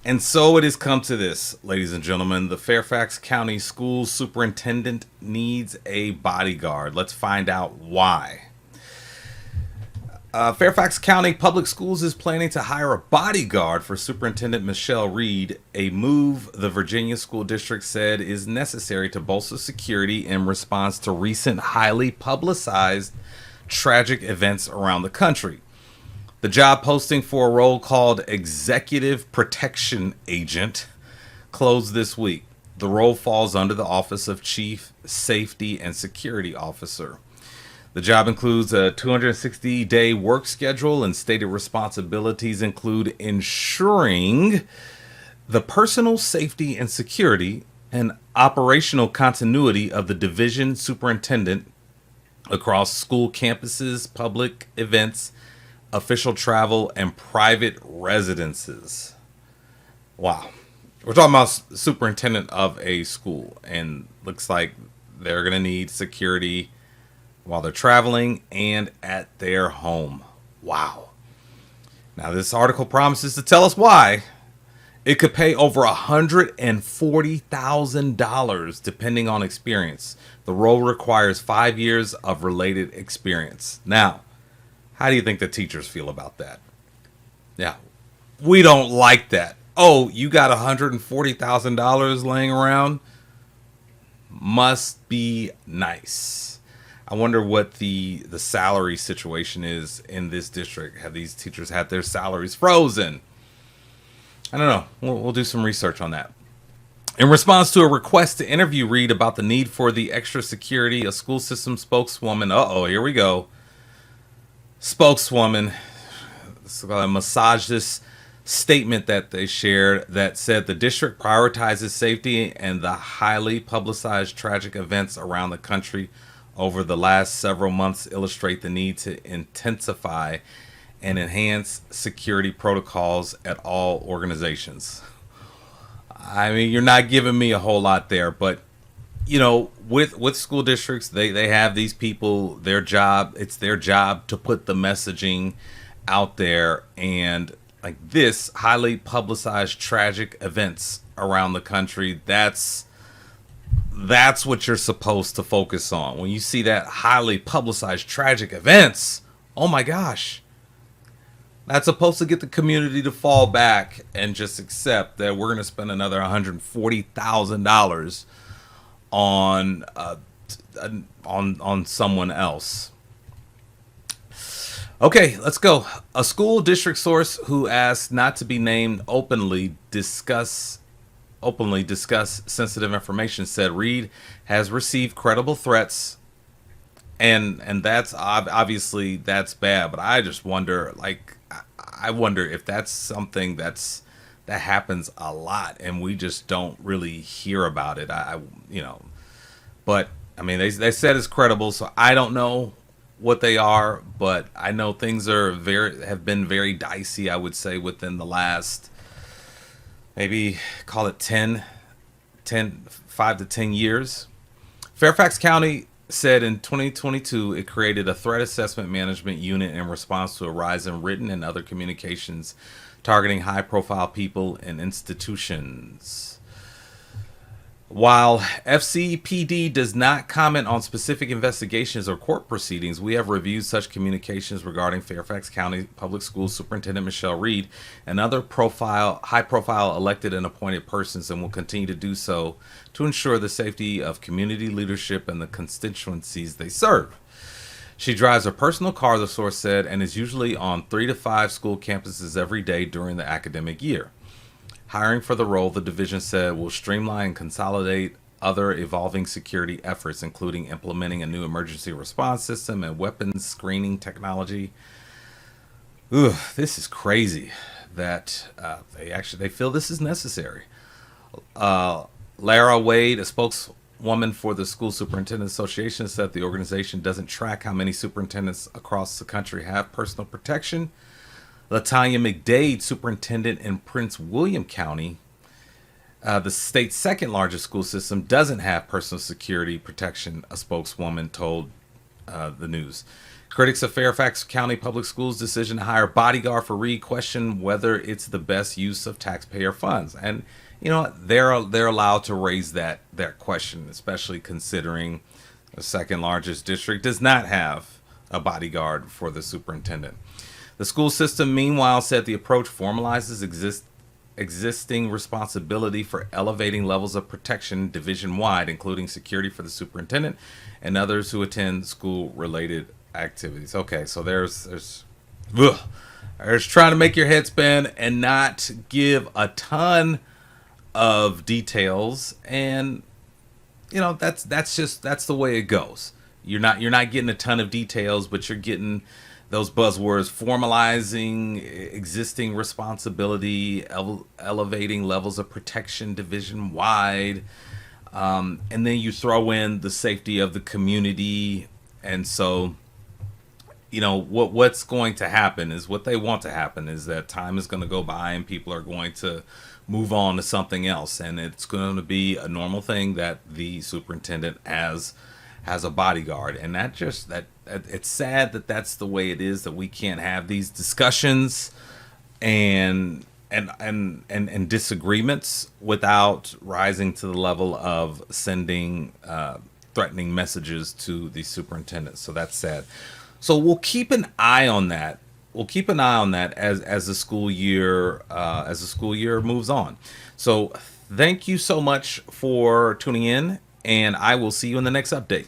And so it has come to this, ladies and gentlemen. The Fairfax County School Superintendent needs a bodyguard. Let's find out why. Fairfax County Public Schools is planning to hire a bodyguard for Superintendent Michelle Reed, a move the Virginia School District said is necessary to bolster security in response to recent highly publicized tragic events around the country. The job posting for a role called Executive Protection Agent closed this week. The role falls under the Office of Chief Safety and Security Officer. The job includes a 260-day work schedule, and stated responsibilities include ensuring the personal safety and security and operational continuity of the division superintendent across school campuses, public events, official travel, and private residences. Wow. We're talking about superintendent of a school, and looks like they're going to need security while they're traveling and at their home. Wow. Now, this article promises to tell us why. It could pay over $140,000 depending on experience. The role requires 5 years of related experience. Now, how do you think the teachers feel about that? Yeah, we don't like that. Oh, you got $140,000 laying around? Must be nice. I wonder what the salary situation is in this district. Have these teachers had their salaries frozen? I don't know. We'll do some research on that. In response to a request to interview Reed about the need for the extra security, a school system spokeswoman, here we go. Spokeswoman massaged this statement that they shared that said the district prioritizes safety and the highly publicized tragic events around the country over the last several months illustrate the need to intensify and enhance security protocols at all organizations. I mean, you're not giving me a whole lot there, but you know, with school districts, they have these people, it's their job to put the messaging out there, and like this highly publicized tragic events around the country, that's what you're supposed to focus on. When you see that highly publicized tragic events, oh my gosh, that's supposed to get the community to fall back and just accept that we're going to spend another $140,000 on someone else. Okay, let's go. A school district source who asked not to be named openly discuss sensitive information said Reed has received credible threats, and that's obviously that's bad, but I just wonder, I wonder if that's something that happens a lot and we just don't really hear about it. But I mean, they said it's credible, so I don't know what they are, but I know things have been very dicey, I would say, within the last, maybe call it 5 to 10 years. Fairfax County said in 2022 it created a threat assessment management unit in response to a rise in written and other communications targeting high-profile people and institutions. While FCPD does not comment on specific investigations or court proceedings, we have reviewed such communications regarding Fairfax County Public Schools Superintendent Michelle Reed and other high-profile elected and appointed persons, and will continue to do so to ensure the safety of community leadership and the constituencies they serve. She drives a personal car, the source said, and is usually on 3 to 5 school campuses every day during the academic year. Hiring for the role, the division said, will streamline and consolidate other evolving security efforts, including implementing a new emergency response system and weapons screening technology. This is crazy that they feel this is necessary. Lara Wade, a spokeswoman for the School Superintendent Association, said the organization doesn't track how many superintendents across the country have personal protection. Latanya McDade, superintendent in Prince William County, the state's second largest school system, doesn't have personal security protection, a spokeswoman told the news. Critics of Fairfax County Public Schools' decision to hire Bodyguard for Reed question whether it's the best use of taxpayer funds. And they're allowed to raise that question, especially considering the second largest district does not have a bodyguard for the superintendent. The school system, meanwhile, said the approach formalizes existing responsibility for elevating levels of protection division-wide, including security for the superintendent and others who attend school-related activities. Okay, so there's trying to make your head spin and not give a ton of details, and that's the way it goes. You're not getting a ton of details, but you're getting those buzzwords: formalizing existing responsibility, elevating levels of protection division wide, and then you throw in the safety of the community. And so what's going to happen is, what they want to happen is that time is going to go by and people are going to move on to something else, and it's going to be a normal thing that the superintendent has a bodyguard. And that it's sad that that's the way it is, that we can't have these discussions and disagreements without rising to the level of sending threatening messages to the superintendent. So that's sad. So we'll keep an eye on that. As the school year moves on. So thank you so much for tuning in, and I will see you in the next update.